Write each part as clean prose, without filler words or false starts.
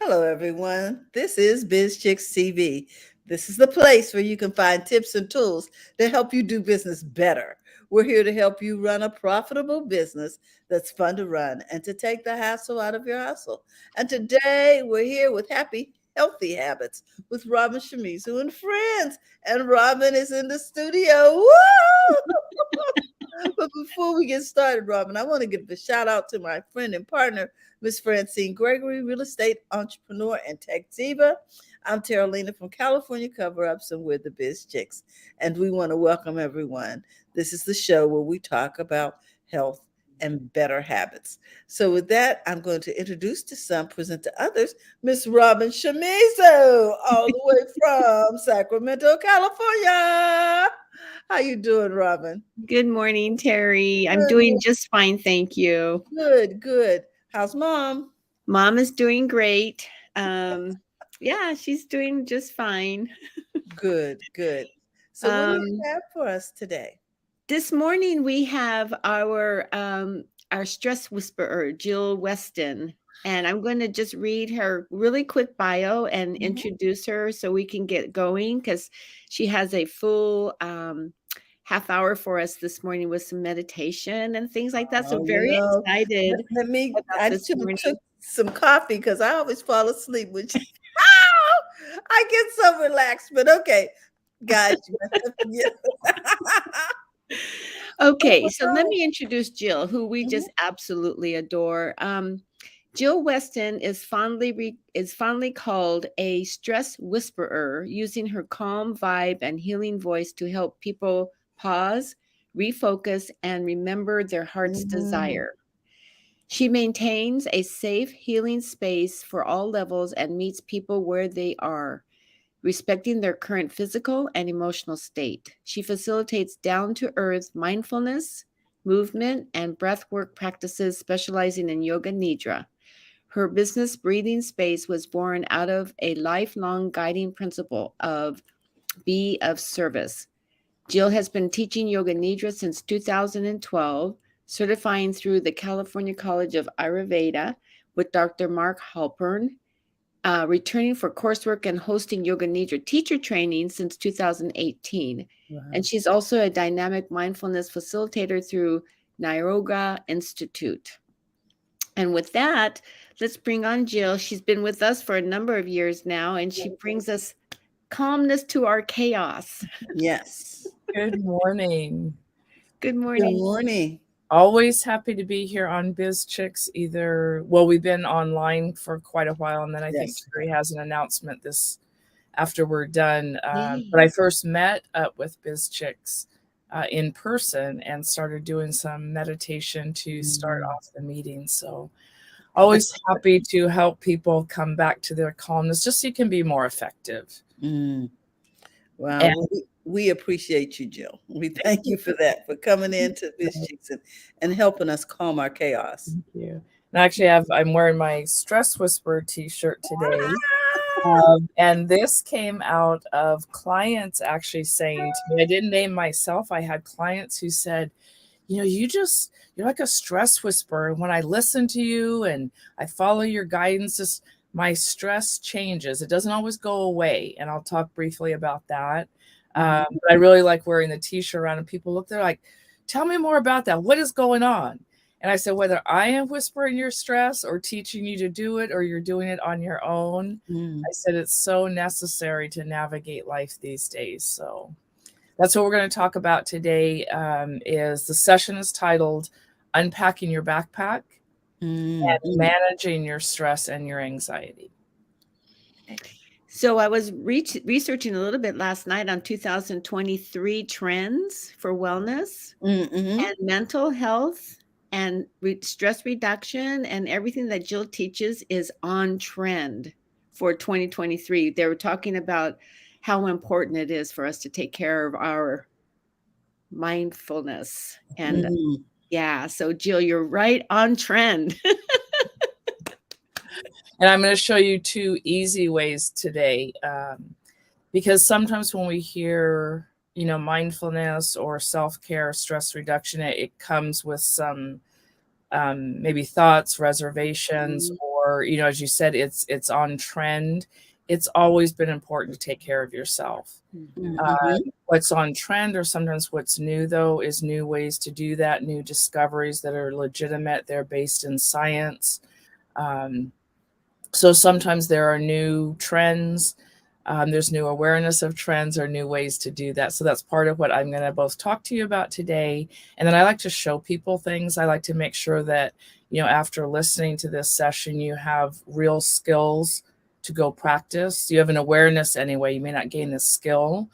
Hello, everyone. This is BizChicks TV. This is the place where you can find tips and tools to help you do business better. We're here to help you run a profitable business that's fun to run and to take the hassle out of your hustle. And today we're here with Happy Healthy Habits with Robin Shimizu and friends. And Robin is in the studio. Woo! But before we get started, Robin, I want to give a shout out to my friend and partner, Miss Francine Gregory, real estate entrepreneur and tech diva. I'm Terralina from California Cover Ups, and we're the Biz Chicks. And we want to welcome everyone. This is the show where we talk about health and better habits. So, with that, I'm going to introduce to some, present to others, Miss Robin Shimizu, all the way from Sacramento, California. How you doing, Robin? Good morning, Terry. I'm Good, doing just fine, thank you. good, good. How's mom? Mom is doing great. Yeah, she's doing just fine. Good, good. So, what do you Um, have for us today? this morning we have our stress whisperer, Jill Weston, and I'm going to just read her really quick bio and Mhm. introduce her so we can get going because she has a full half hour for us this morning with some meditation and things like that. So Oh, very let, excited let me, about I this should have took morning. some coffee because I always fall asleep when she, Ow! I get so relaxed, but okay. Guys, you Okay, so let oh, me introduce Jill, who we mhm. just absolutely adore. Jill Weston is fondly called a stress whisperer, using her calm vibe and healing voice to help people pause, refocus, and remember their heart's Mhm. desire. She maintains a safe, healing space for all levels and meets people where they are, respecting their current physical and emotional state. She facilitates down to earth mindfulness, movement, and breathwork practices, specializing in yoga nidra. Her business breathing space was born out of a lifelong guiding principle of be of service. Jill has been teaching yoga nidra since 2012, certifying through the California College of Ayurveda with Dr. Mark Halpern, returning for coursework and hosting Yoga Nidra teacher training since 2018. And Wow. she's also a dynamic mindfulness facilitator through Niroga Institute. And with that, let's bring on Jill. She's been with us for a number of years now, and she brings us calmness to our chaos. Yes. Good morning. Good Good morning. morning. Always happy to be here on BizChicks. Well, we've been online for quite a while, and then I think Yes. Terry has an announcement this after we're done. Yay. But I first met up with BizChicks in person and started doing some meditation to start Mm. off the meeting. So always happy to help people come back to their calmness, just so you can be more effective. Mm. Wow. And Well, we appreciate you, Jill. We thank you for that, for coming into this Chicks and helping us calm our chaos. thank you. And actually, I'm wearing my Stress Whisperer T-shirt today. And this came out of clients actually saying to me, I didn't name myself. I had clients who said, you're like a stress whisperer. When I listen to you and I follow your guidance, just my stress changes. It doesn't always go away. And I'll talk briefly about that. Mhm. But I really like wearing the t-shirt around and people look, they're like, tell me more about that. What is going on? And I said, whether I am whispering your stress or teaching you to do it, or you're doing it on your own, Mm. I said it's so necessary to navigate life these days. So that's what we're going to talk about today. Is the session is titled "Unpacking Your Backpack Mm. and Managing Your Stress and Your Anxiety." So I was researching a little bit last night on 2023 trends for wellness Mm. Mm. and mental health and stress reduction, and everything that Jill teaches is on trend for 2023. They were talking about how important it is for us to take care of our mindfulness. And Mm. yeah, so Jill, you're right on trend. And I'm going to show you two easy ways today, because sometimes when we hear, mindfulness or self-care, stress reduction, it comes with some maybe thoughts, reservations, Mm. or, as you said, it's on trend. It's always been important to take care of yourself. What's on trend or sometimes what's new, though, is new ways to do that, new discoveries that are legitimate. They're based in science. So sometimes there are new trends. There's new awareness of trends or new ways to do that. So that's part of what I'm going to both talk to you about today. And then I like to show people things. I like to make sure that, after listening to this session, you have real skills to go practice. You have an awareness anyway. You may not gain the skill,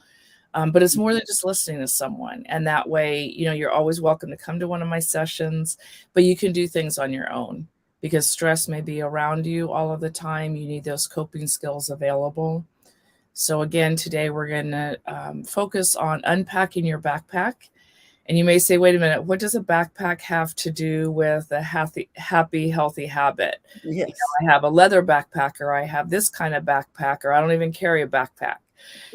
but it's more than just listening to someone. And that way, you're always welcome to come to one of my sessions, but you can do things on your own because stress may be around you all of the time. You need those coping skills available. So again, today we're going to focus on unpacking your backpack. And you may say, wait a minute, what does a backpack have to do with a happy, healthy habit? Yes. I have a leather backpack, or I have this kind of backpack, or I don't even carry a backpack.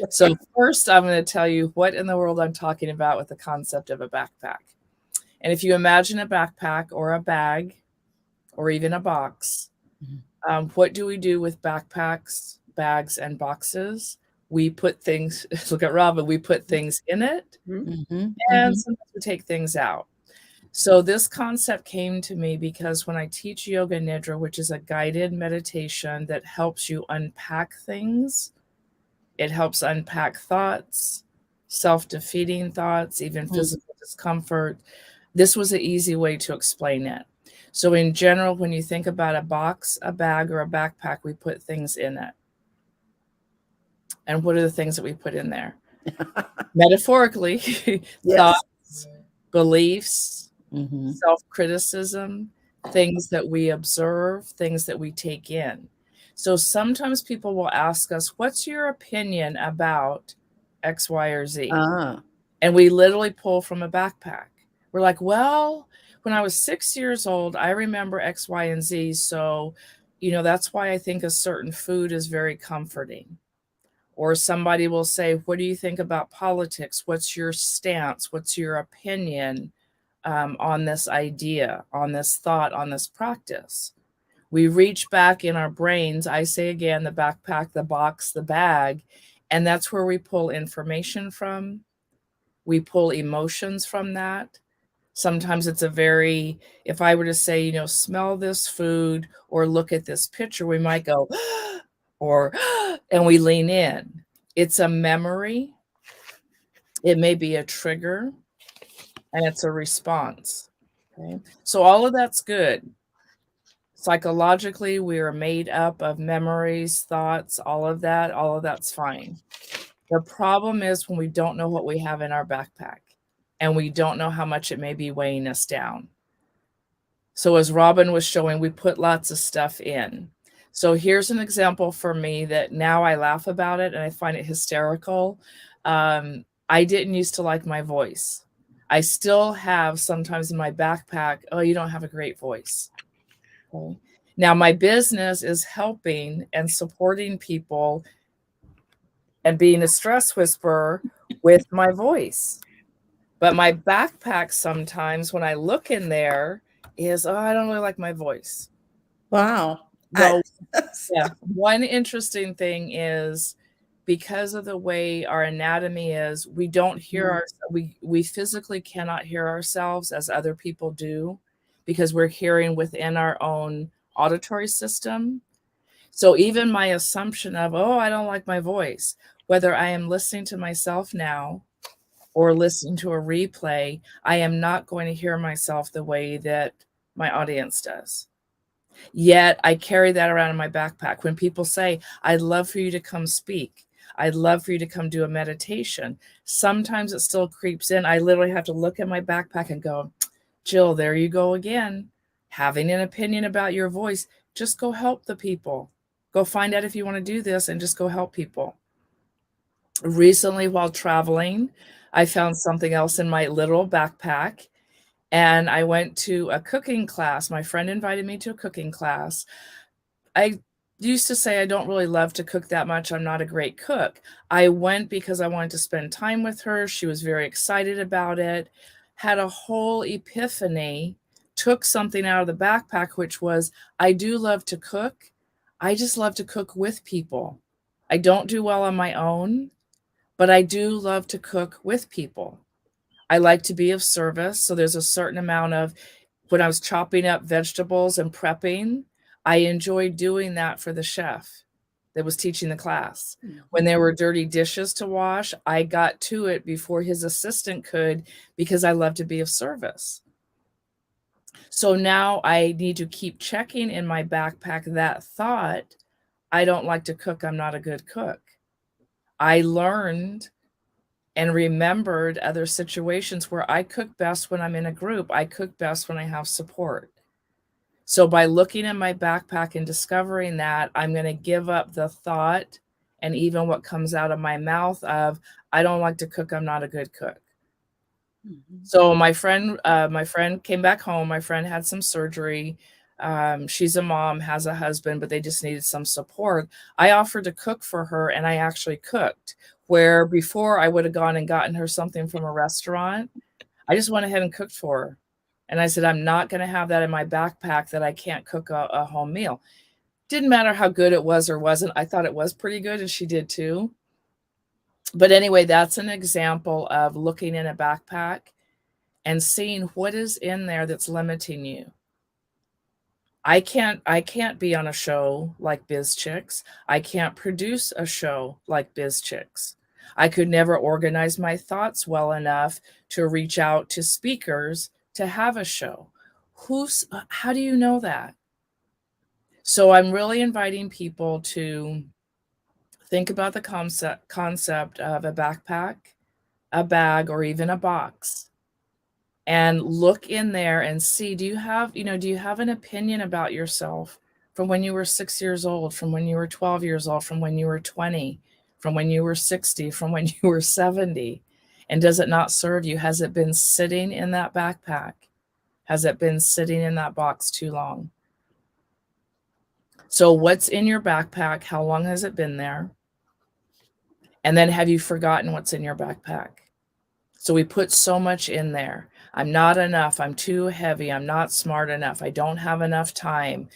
So first, I'm going to tell you what in the world I'm talking about with the concept of a backpack. And if you imagine a backpack or a bag or even a box, what do we do with backpacks, bags, and boxes? We put things, look at Robin, we put things in it, and sometimes we take things out. So this concept came to me because when I teach Yoga Nidra, which is a guided meditation that helps you unpack things, it helps unpack thoughts, self-defeating thoughts, even physical discomfort. This was an easy way to explain it. So in general, when you think about a box, a bag, or a backpack, we put things in it. And what are the things that we put in there? Metaphorically, thoughts, beliefs, self-criticism, things that we observe, things that we take in. So sometimes people will ask us, what's your opinion about X, Y, or Z? And we literally pull from a backpack. We're like, well, when I was 6 years old, I remember X, Y, and Z. So, that's why I think a certain food is very comforting. Or somebody will say, what do you think about politics? What's your stance? What's your opinion on this idea, on this thought, on this practice? We reach back in our brains. I say again, the backpack, the box, the bag, and that's where we pull information from. We pull emotions from that. Sometimes it's if I were to say, smell this food or look at this picture, we might go, and we lean in. It's a memory. It may be a trigger, and it's a response. Okay. So all of that's good. Psychologically, we are made up of memories, thoughts, all of that's fine. The problem is when we don't know what we have in our backpack and we don't know how much it may be weighing us down. So as Robin was showing, we put lots of stuff in. So here's an example for me that now I laugh about it and I find it hysterical. I didn't used to like my voice. I still have sometimes in my backpack, oh, you don't have a great voice. Okay. Now my business is helping and supporting people and being a stress whisperer with my voice. But my backpack sometimes when I look in there is, oh, I don't really like my voice. Wow. Well, yeah. One interesting thing is because of the way our anatomy is, we don't hear we physically cannot hear ourselves as other people do because we're hearing within our own auditory system. So even my assumption of, oh, I don't like my voice, whether I am listening to myself now or listening to a replay, I am not going to hear myself the way that my audience does. Yet I carry that around in my backpack. When people say, I'd love for you to come speak, I'd love for you to come do a meditation, sometimes it still creeps in. I literally have to look at my backpack and go, Jill, there you go again, having an opinion about your voice. Just go help the people. Go find out if you want to do this and just go help people. Recently, while traveling, I found something else in my literal backpack. And I went to a cooking class. My friend invited me to a cooking class. I used to say I don't really love to cook that much. I'm not a great cook. I went because I wanted to spend time with her. She was very excited about it, had a whole epiphany took something out of the backpack, which was, I do love to cook. I just love to cook with people. I don't do well on my own, but I do love to cook with people. I like to be of service. So there's a certain amount of, when I was chopping up vegetables and prepping, I enjoyed doing that for the chef that was teaching the class. When there were dirty dishes to wash, I got to it before his assistant could, because I love to be of service. So now I need to keep checking in my backpack that thought, I don't like to cook, I'm not a good cook. I learned and remembered other situations where I cook best when I'm in a group. I cook best when I have support. So by looking in my backpack and discovering that, I'm going to give up the thought and even what comes out of my mouth of, I don't like to cook, I'm not a good cook. So my friend came back home. My friend had some surgery. She's a mom, has a husband, but they just needed some support. I offered to cook for her, and I actually cooked. Where before I would have gone and gotten her something from a restaurant, I just went ahead and cooked for her. And I said, I'm not going to have that in my backpack that I can't cook a home meal. Didn't matter how good it was or wasn't. I thought it was pretty good, and she did too. But anyway, that's an example of looking in a backpack and seeing what is in there that's limiting you. I can't be on a show like BizChicks. I can't produce a show like BizChicks. I could never organize my thoughts well enough to reach out to speakers to have a show. How do you know that? So I'm really inviting people to think about the concept of a backpack, a bag, or even a box, and look in there and see, do you have an opinion about yourself from when you were 6 years old, from when you were 12 years old, from when you were 20, from when you were 60, from when you were 70? And does it not serve you? Has it been sitting in that backpack? Has it been sitting in that box too long? So what's in your backpack? How long has it been there? And then have you forgotten what's in your backpack? So we put so much in there. I'm not enough. I'm too heavy. I'm not smart enough. I don't have enough time.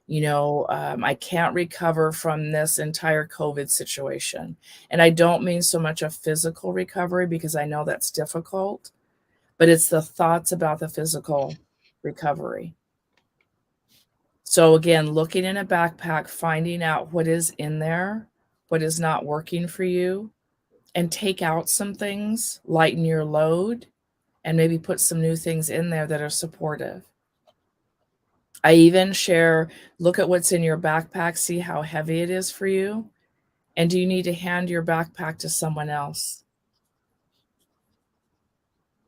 I can't recover from this entire COVID situation. And I don't mean so much a physical recovery, because I know that's difficult, but it's the thoughts about the physical recovery. So again, looking in a backpack, finding out what is in there, what is not working for you, and take out some things, lighten your load, and maybe put some new things in there that are supportive. I even share, look at what's in your backpack, see how heavy it is for you. And do you need to hand your backpack to someone else?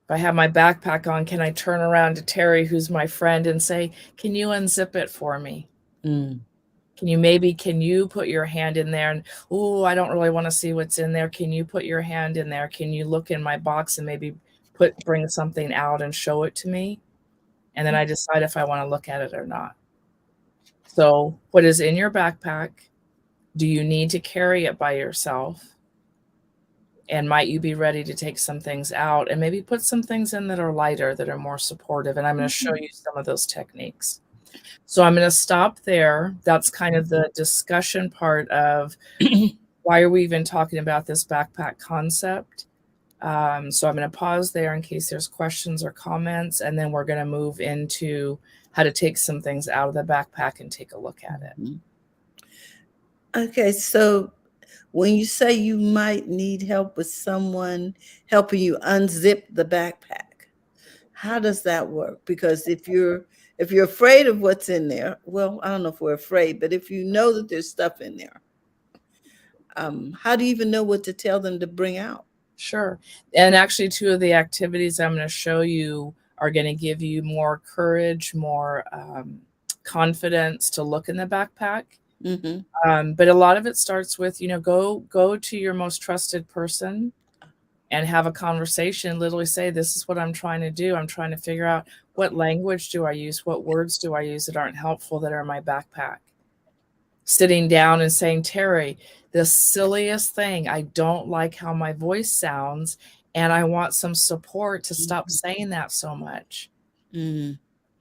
If I have my backpack on, can I turn around to Terry, who's my friend, and say, can you unzip it for me? Can you put your hand in there and, oh, I don't really want to see what's in there. Can you put your hand in there? Can you look in my box and maybe bring something out and show it to me? And then I decide if I want to look at it or not. So what is in your backpack? Do you need to carry it by yourself? And might you be ready to take some things out and maybe put some things in that are lighter, that are more supportive? And I'm going to show you some of those techniques. So I'm going to stop there. That's kind of the discussion part of why are we even talking about this backpack concept. So I'm going to pause there in case there's questions or comments, and then we're going to move into how to take some things out of the backpack and take a look at it. Okay, so when you say you might need help with someone helping you unzip the backpack, how does that work? Because if you're afraid of what's in there, well, I don't know if we're afraid, but if you know that there's stuff in there, how do you even know what to tell them to bring out? Sure. And actually, two of the activities I'm going to show you are going to give you more courage, more confidence to look in the backpack. But a lot of it starts with, go to your most trusted person and have a conversation, literally say, this is what I'm trying to do. I'm trying to figure out, what language do I use? What words do I use that aren't helpful, that are in my backpack? Sitting down and saying, Terry, the silliest thing, I don't like how my voice sounds, and I want some support to stop saying that so much.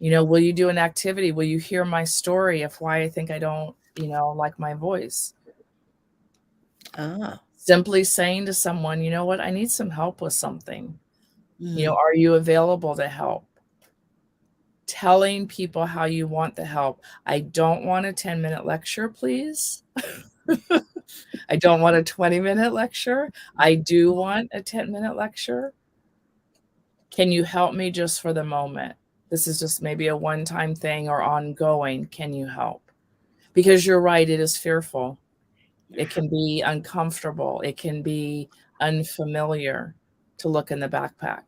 Will you do an activity? Will you hear my story of why I think I don't, like my voice? Ah. Simply saying to someone, you know what, I need some help with something. Mm. Are you available to help? Telling people how you want the help. I don't want a 10-minute lecture, please. I don't want a 20-minute lecture. I do want a 10-minute lecture. Can you help me just for the moment? This is just maybe a one-time thing or ongoing. Can you help? Because you're right, it is fearful. It can be uncomfortable. It can be unfamiliar to look in the backpack.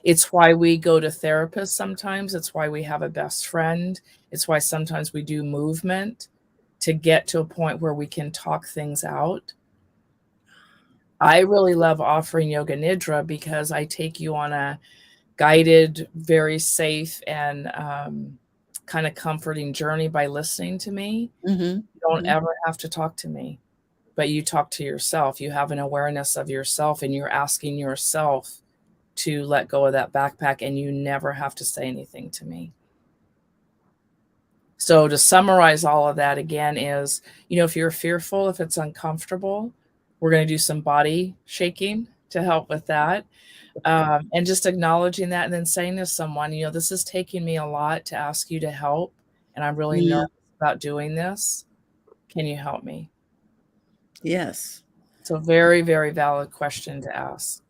It's why we go to therapists sometimes. It's why we have a best friend. It's why sometimes we do movement to get to a point where we can talk things out. I really love offering Yoga Nidra because I take you on a guided, very safe, and kind of comforting journey by listening to me. Mm-hmm. You don't ever have to talk to me, but you talk to yourself. You have an awareness of yourself, and you're asking yourself to let go of that backpack, and you never have to say anything to me. So to summarize all of that again is, if you're fearful, if it's uncomfortable, we're going to do some body shaking to help with that. And just acknowledging that and then saying to someone, this is taking me a lot to ask you to help, and I'm really nervous about doing this. Can you help me? Yes. It's a very, very valid question to ask,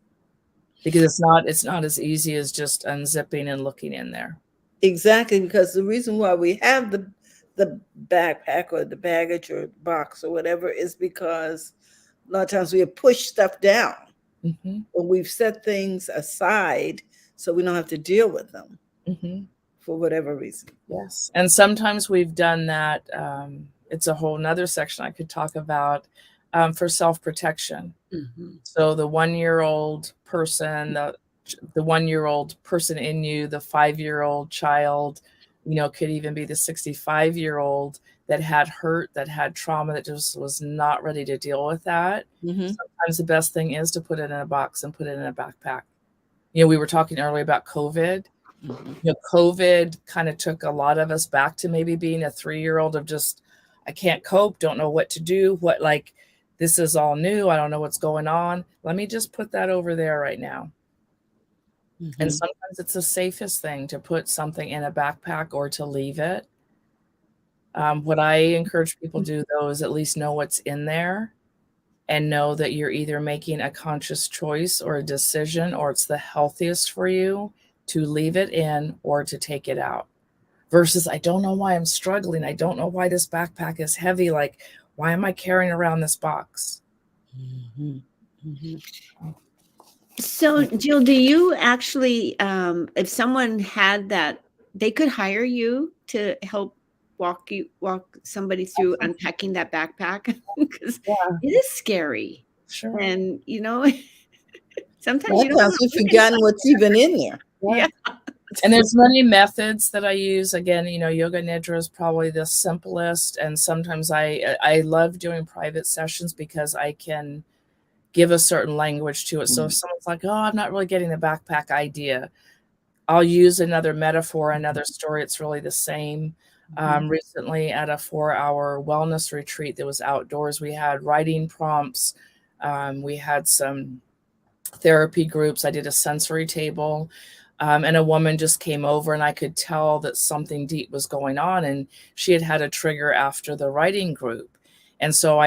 because it's not as easy as just unzipping and looking in there. Exactly, because the reason why we have the backpack or the baggage or box or whatever is because a lot of times we have pushed stuff down, or we've set things aside so we don't have to deal with them for whatever reason. Yes, and sometimes we've done that. It's a whole nother section I could talk about for self-protection. So the 1-year-old person, the 1-year-old person in you, the 5-year-old child, could even be the 65-year-old that had hurt, that had trauma, that just was not ready to deal with that. Sometimes the best thing is to put it in a box and put it in a backpack. We were talking earlier about COVID. COVID kind of took a lot of us back to maybe being a 3-year-old of just, I can't cope, don't know what to do, this is all new, I don't know what's going on. Let me just put that over there right now. And sometimes it's the safest thing to put something in a backpack or to leave it. What I encourage people to do, though, is at least know what's in there and know that you're either making a conscious choice or a decision, or it's the healthiest for you to leave it in or to take it out. Versus, I don't know why I'm struggling. I don't know why this backpack is heavy. Why am I carrying around this box? So, Jill, do you actually, if someone had that, they could hire you to help walk somebody through unpacking that backpack? Because it is scary. Sure. And, sometimes you don't Sometimes we've forgotten what's even in there. Yeah. And there's many methods that I use. Again, Yoga Nidra is probably the simplest. And sometimes I love doing private sessions because I can give a certain language to it. So if someone's like, oh, I'm not really getting the backpack idea, I'll use another metaphor, another story. It's really the same. Recently at a 4-hour wellness retreat that was outdoors, we had writing prompts. We had some therapy groups. I did a sensory table. And a woman just came over, and I could tell that something deep was going on. And she had had a trigger after the writing group. And so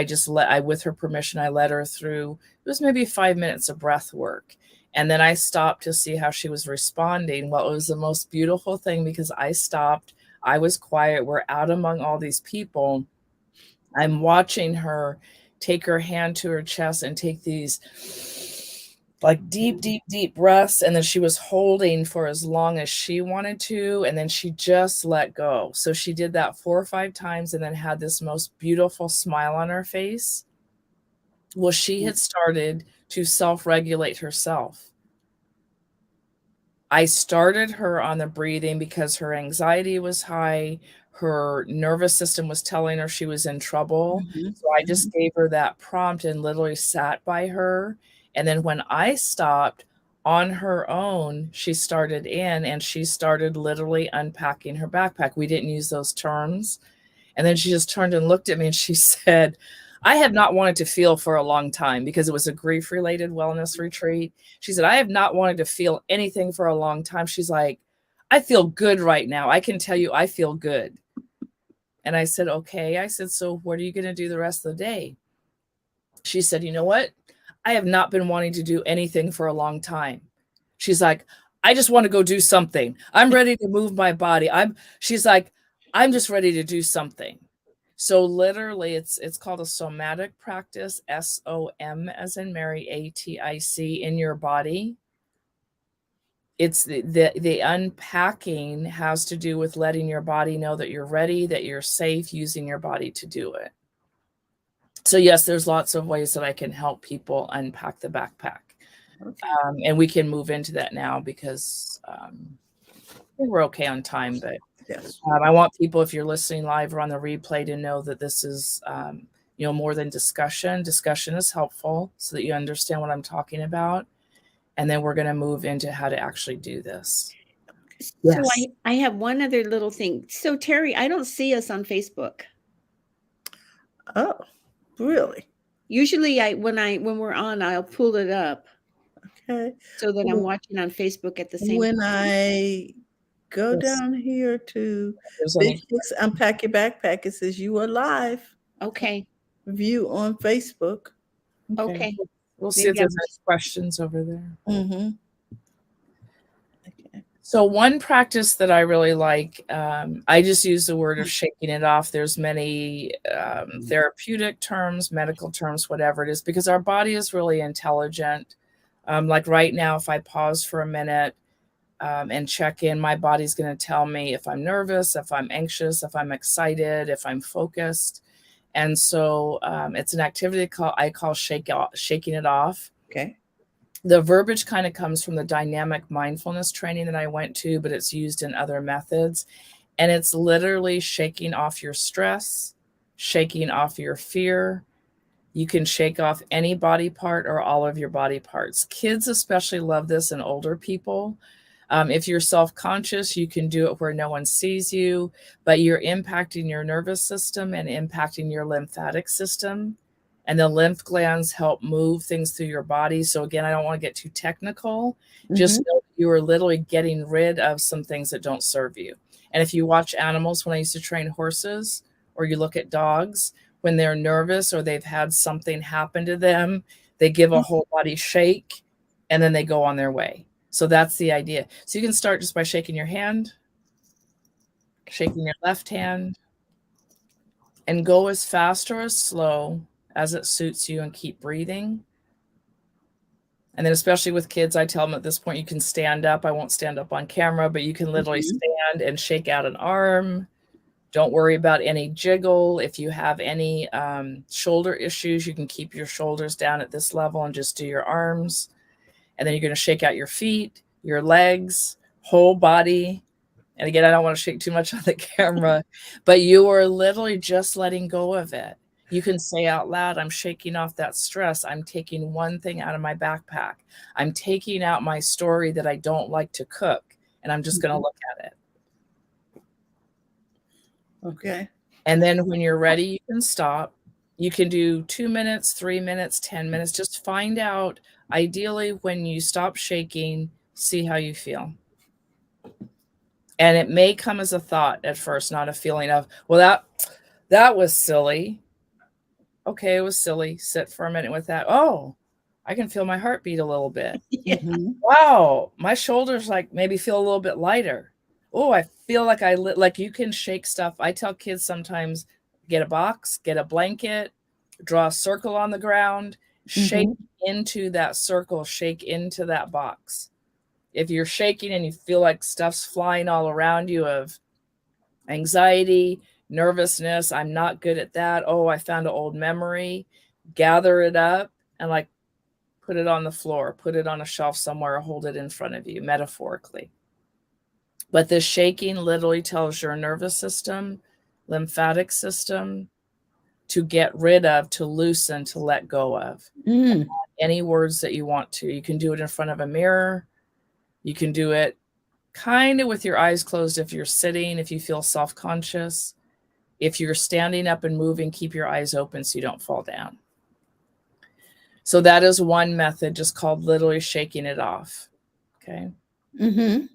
with her permission, I led her through, it was maybe 5 minutes of breath work. And then I stopped to see how she was responding. Well, it was the most beautiful thing because I stopped. I was quiet. We're out among all these people. I'm watching her take her hand to her chest and take these deep, deep, deep breaths. And then she was holding for as long as she wanted to. And then she just let go. So she did that 4 or 5 times and then had this most beautiful smile on her face. Well, she had started to self-regulate herself. I started her on the breathing because her anxiety was high. Her nervous system was telling her she was in trouble. So I just gave her that prompt and literally sat by her. And then when I stopped, on her own, she started in and she started literally unpacking her backpack. We didn't use those terms. And then she just turned and looked at me and she said, I have not wanted to feel for a long time, because it was a grief related wellness retreat. She said, I have not wanted to feel anything for a long time. She's like, I feel good right now. I can tell you I feel good. And I said, okay. I said, so what are you going to do the rest of the day? She said, you know what? I have not been wanting to do anything for a long time. She's like, I just want to go do something. I'm ready to move my body. She's like, I'm just ready to do something. So literally it's called a somatic practice, SOM as in Mary, ATIC, in your body. It's the unpacking has to do with letting your body know that you're ready, that you're safe, using your body to do it. So yes, there's lots of ways that I can help people unpack the backpack. Okay. And we can move into that now because I think we're okay on time. But Yes. I want people, if you're listening live or on the replay, to know that this is more than discussion. Discussion is helpful so that you understand what I'm talking about. And then we're going to move into how to actually do this. So I have one other little thing. So Terry, I don't see us on Facebook. Oh, really? Usually when we're on, I'll pull it up. Okay. So that I'm watching on Facebook at the same time. When I go down here to BizChicks Unpack Your Backpack, it says you are live. Okay. View on Facebook. Okay. We'll see if there's any questions over there. Mm-hmm. Okay. So one practice that I really like, I just use the word of shaking it off. There's many therapeutic terms, medical terms, whatever it is, because our body is really intelligent. Like right now, if I pause for a minute and check in, my body's going to tell me if I'm nervous, if I'm anxious, if I'm excited, if I'm focused. And so it's an activity I call shaking it off. Okay. The verbiage kind of comes from the dynamic mindfulness training that I went to, but it's used in other methods. And it's literally shaking off your stress, shaking off your fear. You can shake off any body part or all of your body parts. Kids especially love this, and older people. If you're self-conscious, you can do it where no one sees you, but you're impacting your nervous system and impacting your lymphatic system. And the lymph glands help move things through your body. So again, I don't want to get too technical. Just know you are literally getting rid of some things that don't serve you. And if you watch animals, when I used to train horses, or you look at dogs, when they're nervous or they've had something happen to them, they give a whole body shake and then they go on their way. So that's the idea. So you can start just by shaking your hand, shaking your left hand, and go as fast or as slow as it suits you, and keep breathing. And then especially with kids, I tell them at this point, you can stand up. I won't stand up on camera, but you can literally stand and shake out an arm. Don't worry about any jiggle. If you have any shoulder issues, you can keep your shoulders down at this level and just do your arms. And then you're going to shake out your feet, your legs, whole body. And again, I don't want to shake too much on the camera, but you are literally just letting go of it. You can say out loud, I'm shaking off that stress. I'm taking one thing out of my backpack. I'm taking out my story that I don't like to cook, and I'm just going to look at it. Okay. And then when you're ready, you can stop. You can do 2 minutes, 3 minutes, 10 minutes. Just find out, ideally, when you stop shaking, see how you feel. And it may come as a thought at first, not a feeling of, well, that was silly. Okay, it was silly. Sit for a minute with that. Oh, I can feel my heartbeat a little bit. Wow, my shoulders maybe feel a little bit lighter. Oh, I feel like you can shake stuff. I tell kids sometimes, get a box, get a blanket, draw a circle on the ground, shake into that circle, shake into that box. If you're shaking and you feel like stuff's flying all around you of anxiety, nervousness, I'm not good at that. Oh, I found an old memory. Gather it up and put it on the floor, put it on a shelf somewhere, or hold it in front of you, metaphorically. But this shaking literally tells your nervous system, lymphatic system to get rid of, to loosen, to let go of. any words that you want to. You can do it in front of a mirror. You can do it kind of with your eyes closed if you're sitting, if you feel self-conscious. If you're standing up and moving, keep your eyes open so you don't fall down. So that is one method, just called literally shaking it off. Okay. Mm-hmm.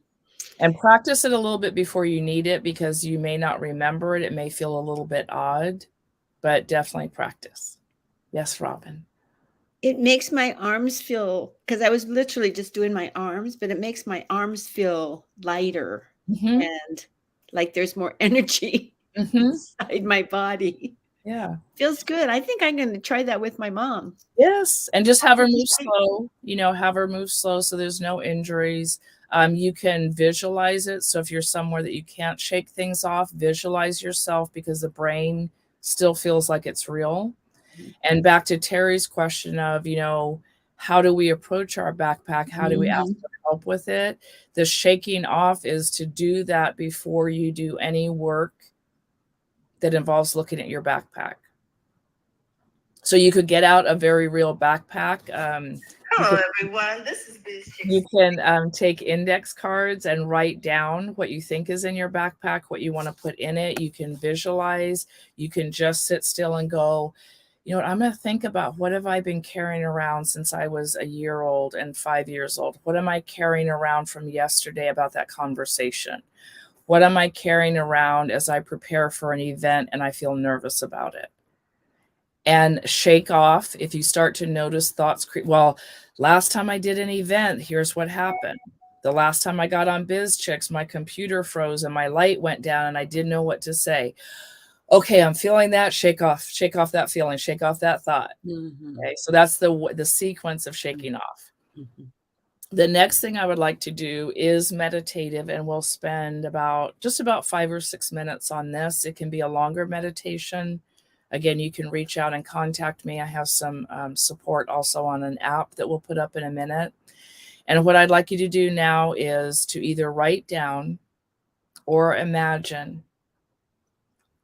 And practice it a little bit before you need it, because you may not remember it. It may feel a little bit odd, but definitely practice. Yes, Robin. It makes my arms feel, because I was literally just doing my arms, but it makes my arms feel lighter and like there's more energy inside my body. Yeah. Feels good. I think I'm going to try that with my mom. Yes. And just have her move slow, have her move slow so there's no injuries. You can visualize it. So if you're somewhere that you can't shake things off, visualize yourself, because the brain still feels like it's real. And back to Terry's question of, how do we approach our backpack? How do we ask for help with it? The shaking off is to do that before you do any work that involves looking at your backpack. So you could get out a very real backpack. Hello, everyone. This is BizChicks. You can take index cards and write down what you think is in your backpack, what you want to put in it. You can visualize. You can just sit still and go, I'm going to think about, what have I been carrying around since I was a year old and 5 years old? What am I carrying around from yesterday about that conversation? What am I carrying around as I prepare for an event and I feel nervous about it? And shake off if you start to notice thoughts. Well, last time I did an event, here's what happened. The last time I got on BizChicks, my computer froze and my light went down and I didn't know what to say. Okay, I'm feeling that. Shake off that feeling, shake off that thought. Okay, so that's the sequence of shaking off. The next thing I would like to do is meditative, and we'll spend about 5 or 6 minutes on this. It can be a longer meditation. Again, you can reach out and contact me. I have some support also on an app that we'll put up in a minute. And what I'd like you to do now is to either write down or imagine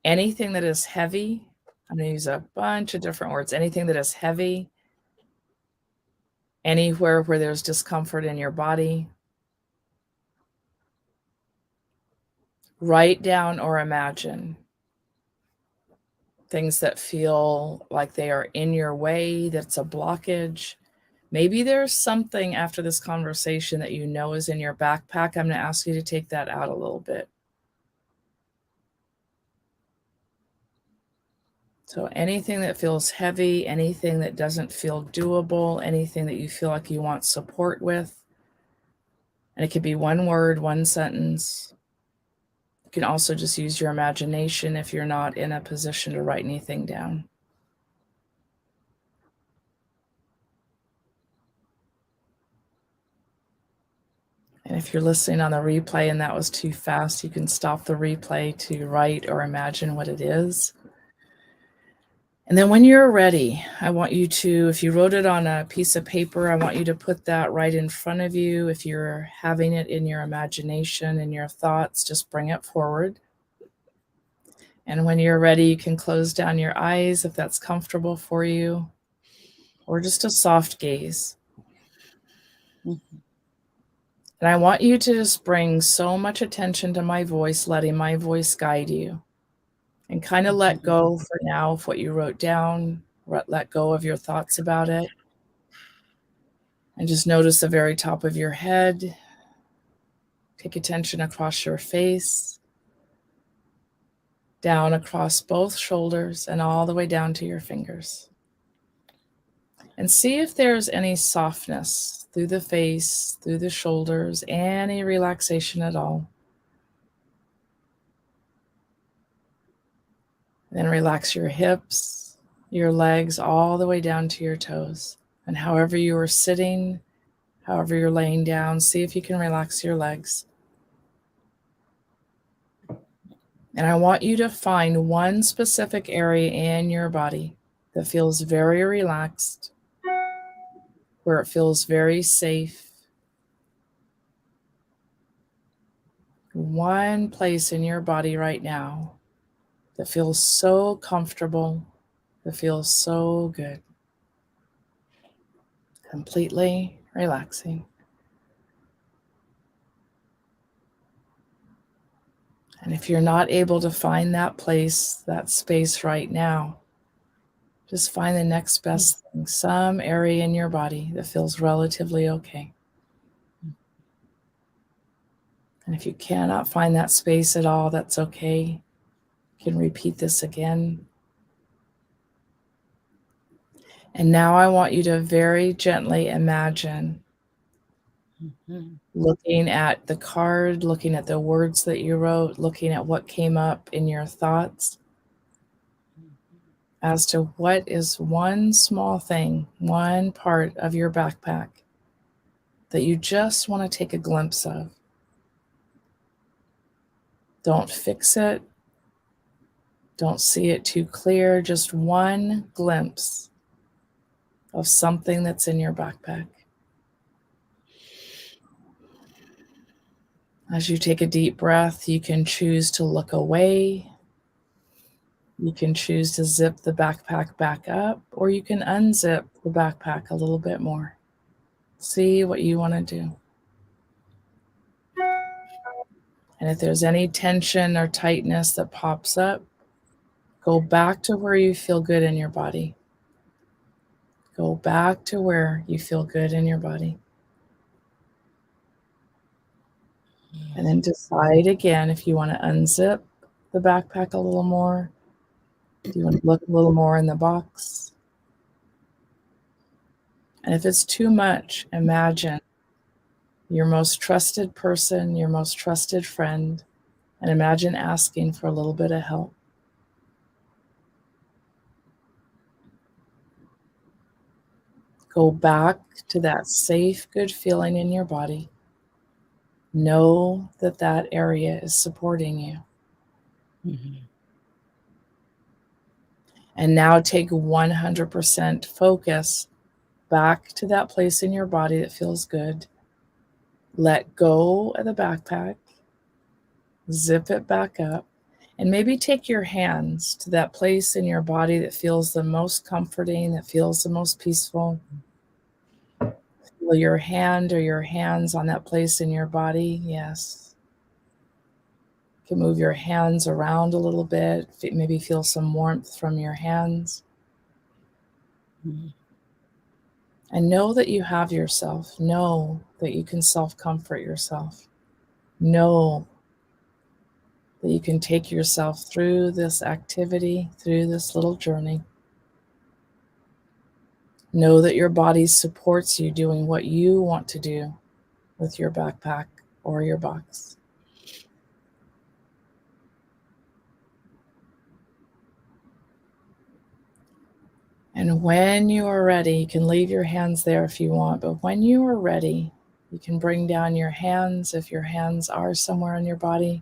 anything that is heavy. I'm going to use a bunch of different words. Anything that is heavy, anywhere where there's discomfort in your body. Write down or imagine things that feel like they are in your way, that's a blockage. Maybe there's something after this conversation that is in your backpack. I'm going to ask you to take that out a little bit. So anything that feels heavy, anything that doesn't feel doable, anything that you feel like you want support with. And it could be one word, one sentence. You can also just use your imagination if you're not in a position to write anything down. And if you're listening on the replay and that was too fast, you can stop the replay to write or imagine what it is. And then when you're ready, I want you to, if you wrote it on a piece of paper, I want you to put that right in front of you. If you're having it in your imagination and your thoughts, just bring it forward. And when you're ready, you can close down your eyes if that's comfortable for you, or just a soft gaze. And I want you to just bring so much attention to my voice, letting my voice guide you. And kind of let go for now of what you wrote down. Let go of your thoughts about it. And just notice the very top of your head. Take attention across your face, down across both shoulders, and all the way down to your fingers. And see if there's any softness through the face, through the shoulders, any relaxation at all. Then relax your hips, your legs, all the way down to your toes. And however you are sitting, however you're laying down, see if you can relax your legs. And I want you to find one specific area in your body that feels very relaxed, where it feels very safe. One place in your body right now that feels so comfortable, that feels so good. completely relaxing. And if you're not able to find that place, that space right now, just find the next best thing, some area in your body that feels relatively okay. And if you cannot find that space at all, that's okay. You can repeat this again. And now I want you to very gently imagine looking at the card, looking at the words that you wrote, looking at what came up in your thoughts as to what is one small thing, one part of your backpack that you just want to take a glimpse of. Don't fix it. Don't see it too clear. Just one glimpse of something that's in your backpack. As you take a deep breath, you can choose to look away. You can choose to zip the backpack back up, or you can unzip the backpack a little bit more. See what you want to do. And if there's any tension or tightness that pops up, go back to where you feel good in your body. Go back to where you feel good in your body. And then decide again if you want to unzip the backpack a little more. Do you want to look a little more in the box? And if it's too much, imagine your most trusted person, your most trusted friend, and imagine asking for a little bit of help. Go back to that safe, good feeling in your body. Know that that area is supporting you. And now take 100% focus back to that place in your body that feels good. Let go of the backpack. Zip it back up. And maybe take your hands to that place in your body that feels the most comforting, that feels the most peaceful. Feel your hand or your hands on that place in your body. Yes. You can move your hands around a little bit. Maybe feel some warmth from your hands. And know that you have yourself. Know that you can self-comfort yourself. Know that you can take yourself through this activity, through this little journey. Know that your body supports you doing what you want to do with your backpack or your box. And when you are ready, you can leave your hands there if you want, but when you are ready, you can bring down your hands if your hands are somewhere in your body.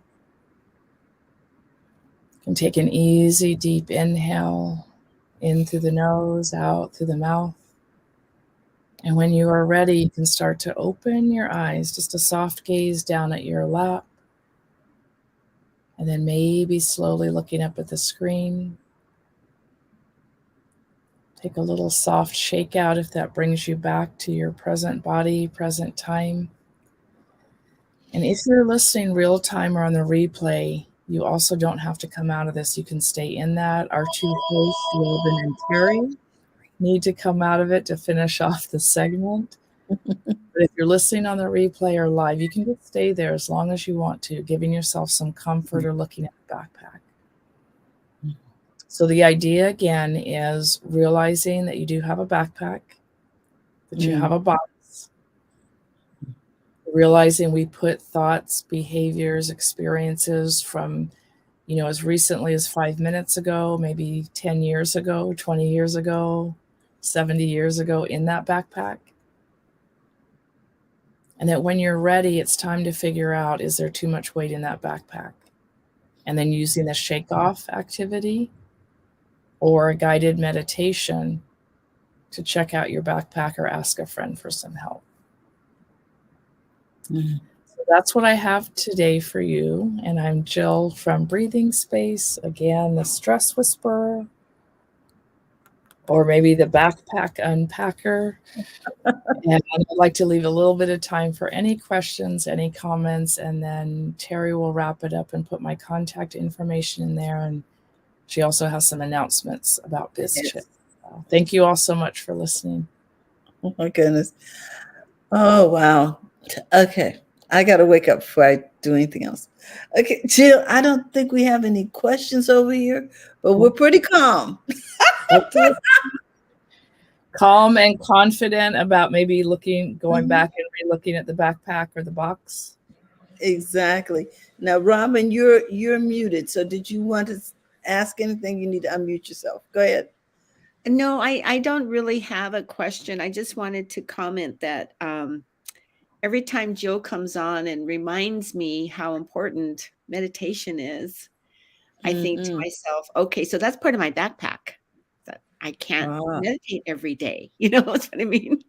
You can take an easy, deep inhale in through the nose, out through the mouth. And when you are ready, you can start to open your eyes, just a soft gaze down at your lap. And then maybe slowly looking up at the screen. Take a little soft shake out if that brings you back to your present body, present time. And if you're listening real time or on the replay, you also don't have to come out of this. You can stay in that. Our two hosts, Robin and Terry, need to come out of it to finish off the segment. But if you're listening on the replay or live, you can just stay there as long as you want to, giving yourself some comfort or looking at the backpack. So the idea again is realizing that you do have a backpack, that you have a box, realizing we put thoughts, behaviors, experiences from, as recently as 5 minutes ago, maybe 10 years ago, 20 years ago, 70 years ago in that backpack. And that when you're ready, it's time to figure out, is there too much weight in that backpack? And then using the shake off activity or a guided meditation to check out your backpack or ask a friend for some help. So that's what I have today for you. And I'm Jill from Breathing Space. Again, the Stress Whisperer. or maybe the backpack unpacker. And I'd like to leave a little bit of time for any questions, any comments, and then Terry will wrap it up and put my contact information in there. And she also has some announcements about BizChicks. Yes. Thank you all so much for listening. Oh my goodness. Oh wow. Okay. I gotta wake up before I do anything else. Okay, Jill, I don't think we have any questions over here, but we're pretty calm. Okay. Calm and confident about maybe going back and re-looking at the backpack or the box. Exactly. Now, Robin, you're muted. So did you want to ask anything? You need to unmute yourself. Go ahead. No, I don't really have a question. I just wanted to comment that every time Jill comes on and reminds me how important meditation is, I think to myself, okay, so that's part of my backpack. That I can't meditate every day. You know what I mean?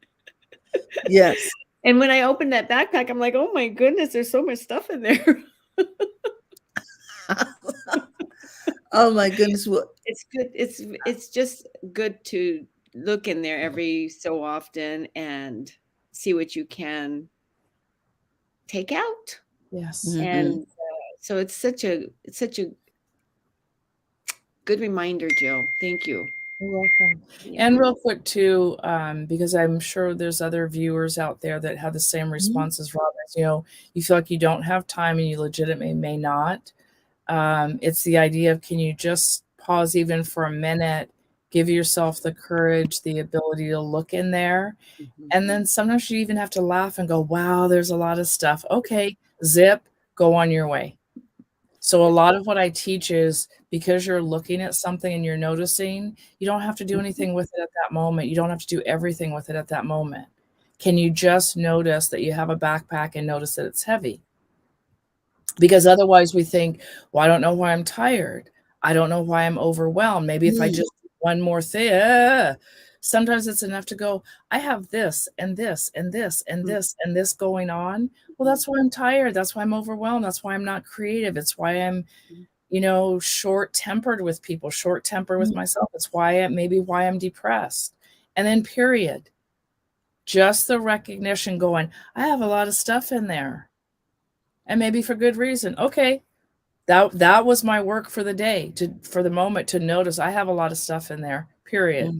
Yes. And when I open that backpack, I'm like, oh my goodness, there's so much stuff in there. Oh my goodness. Well, it's good. It's just good to look in there every so often and see what you can take out. Yes. And so it's such a good reminder, Jill. Thank you. You're welcome. Yeah. And real quick too, because I'm sure there's other viewers out there that have the same response as Robin. You know, you feel like you don't have time and you legitimately may not. It's the idea of, can you just pause even for a minute, give yourself the courage, the ability to look in there. And then sometimes you even have to laugh and go, wow, there's a lot of stuff. Okay, zip, go on your way. So a lot of what I teach is, because you're looking at something and you're noticing, you don't have to do anything with it at that moment. You don't have to do everything with it at that moment. Can you just notice that you have a backpack and notice that it's heavy? Because otherwise we think, well, I don't know why I'm tired. I don't know why I'm overwhelmed. Maybe if I just do one more thing, sometimes it's enough to go, I have this and this and this and this and this going on. Well, that's why I'm tired. That's why I'm overwhelmed. That's why I'm not creative. It's why I'm, short-tempered with people, short-tempered with myself. It's why I'm depressed. And then period. Just the recognition going, I have a lot of stuff in there. And maybe for good reason. Okay. That was my work for the day, for the moment, to notice I have a lot of stuff in there, period.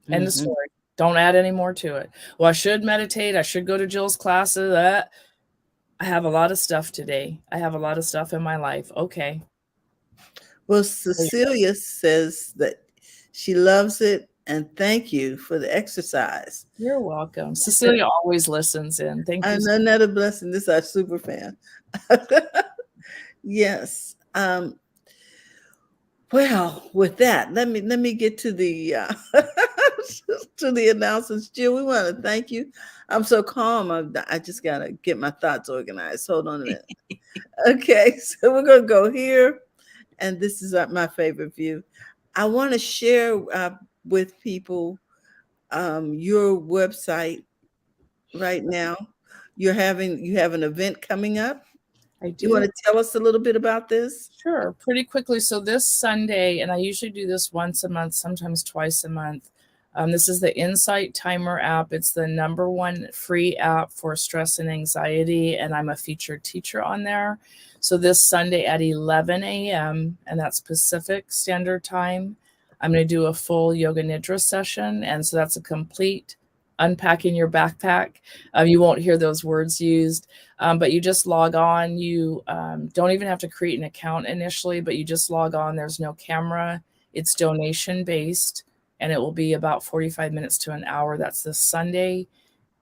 End of story. Don't add any more to it. Well, I should meditate. I should go to Jill's classes. I have a lot of stuff today. I have a lot of stuff in my life. Okay. Well, Cecilia says that she loves it, and thank you for the exercise. You're welcome. Cecilia always listens in. Thank you. Another blessing. This is our super fan. Yes. Well, with that, let me get to the to the announcements. Jill, we want to thank you. I'm so calm. I just gotta get my thoughts organized. Hold on a minute. Okay, so we're gonna go here, and this is my favorite view. I want to share with people your website right now. You have an event coming up. I do. You want to tell us a little bit about this? Sure, pretty quickly. So this Sunday, and I usually do this once a month, sometimes twice a month. This is the Insight Timer app. It's the #1 free app for stress and anxiety, and I'm a featured teacher on there. So this Sunday at 11 a.m., and that's Pacific Standard Time, I'm going to do a full Yoga Nidra session, and so that's a complete unpacking your backpack. You won't hear those words used, but you just log on. You don't even have to create an account initially, but you just log on. There's no camera. It's donation based, and it will be about 45 minutes to an hour. That's this Sunday.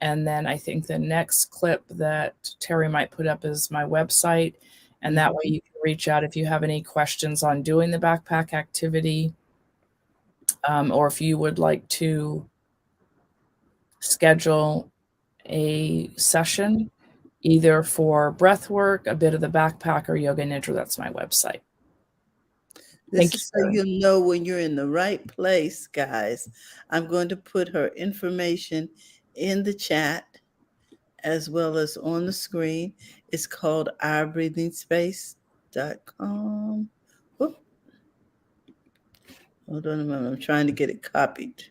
And then I think the next clip that Terry might put up is my website. And that way you can reach out if you have any questions on doing the backpack activity, or if you would like to schedule a session either for breath work, a bit of the backpack, or Yoga Nidra. That's my website. This is so you'll know when you're in the right place, guys. I'm going to put her information in the chat as well as on the screen. It's called ourbreathingspace.com. Whoop. Hold on a moment. I'm trying to get it copied.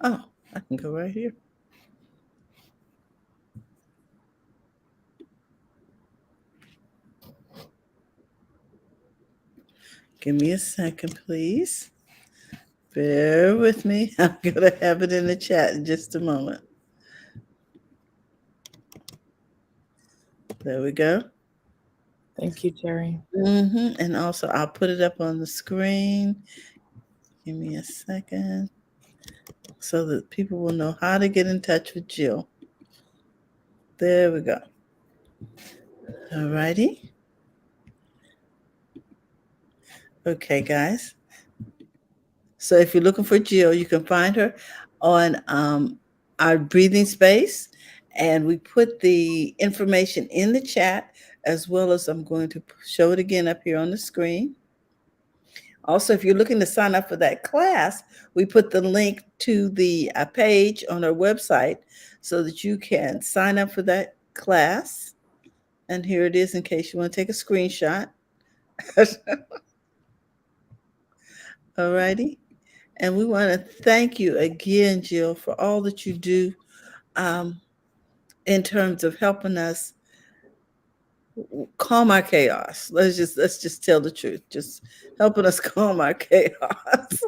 Oh, I can go right here. Give me a second, please. Bear with me. I'm going to have it in the chat in just a moment. There we go. Thank you, Terry. And also, I'll put it up on the screen. Give me a second so that people will know how to get in touch with Jill. There we go. All righty. Okay, guys. So if you're looking for Jill, you can find her on our breathing space. And we put the information in the chat, as well as I'm going to show it again up here on the screen. Also, if you're looking to sign up for that class, we put the link to the page on our website so that you can sign up for that class. And here it is in case you want to take a screenshot. All righty. And we want to thank you again, Jill, for all that you do in terms of helping us calm our chaos. Let's just tell the truth. Just helping us calm our chaos.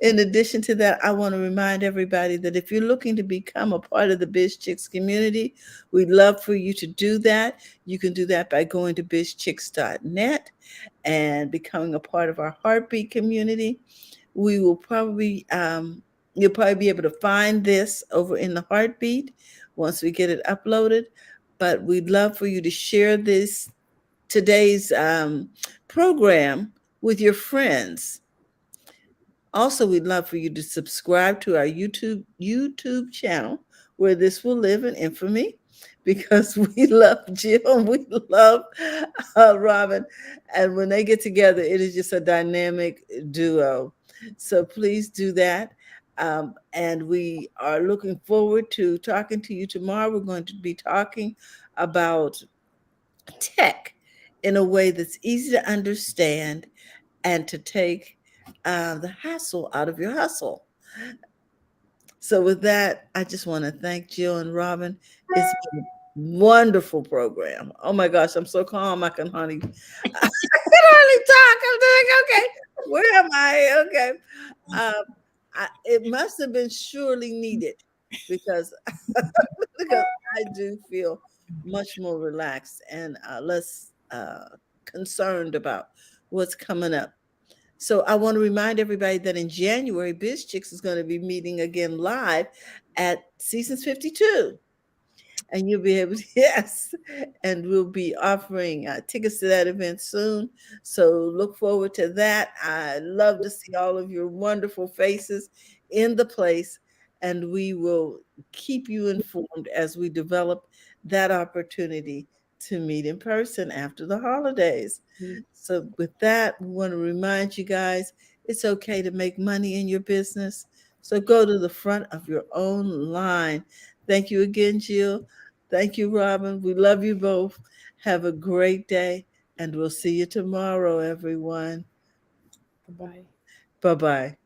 In addition to that, I want to remind everybody that if you're looking to become a part of the BizChicks community, we'd love for you to do that. You can do that by going to bizchicks.net and becoming a part of our Heartbeat community. We will probably you'll probably be able to find this over in the Heartbeat once we get it uploaded. But we'd love for you to share today's program with your friends. Also, we'd love for you to subscribe to our YouTube channel, where this will live in infamy, because we love Jill and we love Robin, and when they get together, it is just a dynamic duo. So please do that. And we are looking forward to talking to you tomorrow. We're going to be talking about tech in a way that's easy to understand and to take the hassle out of your hustle. So with that, I just want to thank Jill and Robin. It's been a wonderful program. Oh my gosh, I'm so calm. I can hardly, I can hardly talk. I'm doing okay. Where am I? Okay. It must have been surely needed because because I do feel much more relaxed and less concerned about what's coming up. So I want to remind everybody that in January, BizChicks is going to be meeting again live at Seasons 52. And you'll be able to, yes, and we'll be offering tickets to that event soon. So look forward to that. I love to see all of your wonderful faces in the place, and we will keep you informed as we develop that opportunity to meet in person after the holidays. So with that, we want to remind you guys, it's okay to make money in your business. So go to the front of your own line. Thank you again, Jill. Thank you, Robin. We love you both. Have a great day, and we'll see you tomorrow, everyone. Bye-bye. Bye-bye.